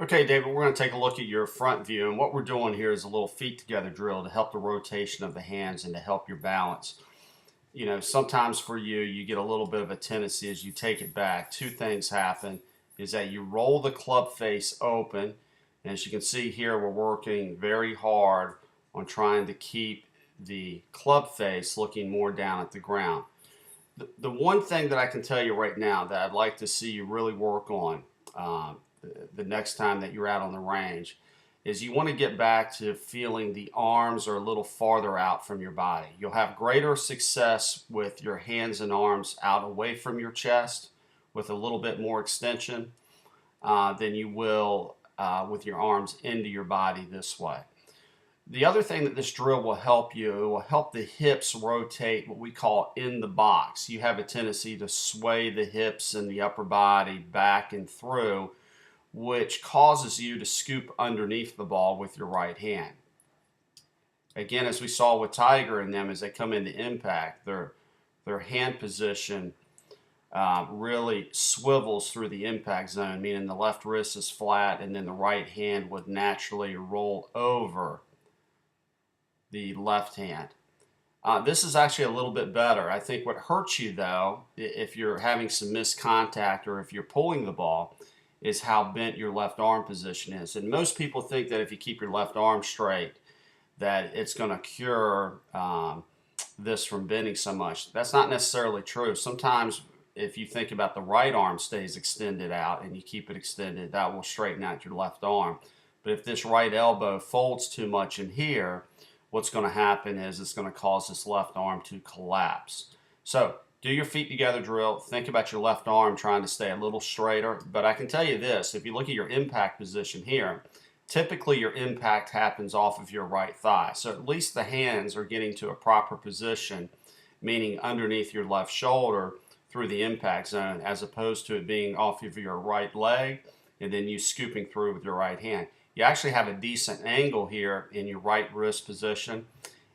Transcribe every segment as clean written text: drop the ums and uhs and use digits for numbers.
Okay, David, we're going to take a look at your front view, and what we're doing here is a little feet together drill to help the rotation of the hands and to help your balance. You know, sometimes for you, you get a little bit of a tendency as you take it back. Two things happen is that you roll the club face open, and as you can see here, we're working very hard on trying to keep the club face looking more down at the ground. The one thing that I can tell you right now that I'd like to see you really work on the next time that you're out on the range is you want to get back to feeling the arms are a little farther out from your body. You'll have greater success with your hands and arms out away from your chest with a little bit more extension than you will with your arms into your body this way. The other thing that this drill will help you, it will help the hips rotate what we call in the box. You have a tendency to sway the hips and the upper body back and through, which causes you to scoop underneath the ball with your right hand. Again, as we saw with Tiger and them, as they come into impact, their hand position really swivels through the impact zone, meaning the left wrist is flat and then the right hand would naturally roll over the left hand. This is actually a little bit better. I think what hurts you though, if you're having some missed contact or if you're pulling the ball, is how bent your left arm position is. And most people think that if you keep your left arm straight, that it's going to cure this from bending so much. That's not necessarily true. Sometimes if you think about the right arm stays extended out and you keep it extended, that will straighten out your left arm. But if this right elbow folds too much in here, what's going to happen is it's going to cause this left arm to collapse. So do your feet together drill. Think about your left arm trying to stay a little straighter. But I can tell you this, if you look at your impact position here, typically your impact happens off of your right thigh. So at least the hands are getting to a proper position, meaning underneath your left shoulder through the impact zone, as opposed to it being off of your right leg and then you scooping through with your right hand. You actually have a decent angle here in your right wrist position,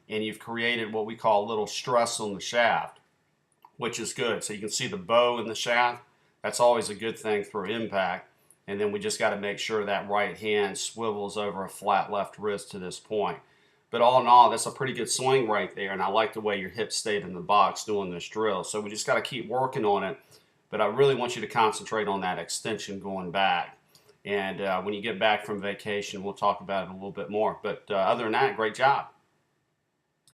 and you've created what we call a little stress on the shaft, which is good. So you can see the bow in the shaft. That's always a good thing through impact. And then we just got to make sure that right hand swivels over a flat left wrist to this point. But all in all, that's a pretty good swing right there, and I like the way your hips stayed in the box doing this drill. So we just got to keep working on it, but I really want you to concentrate on that extension going back. And when you get back from vacation, we'll talk about it a little bit more. But other than that, great job.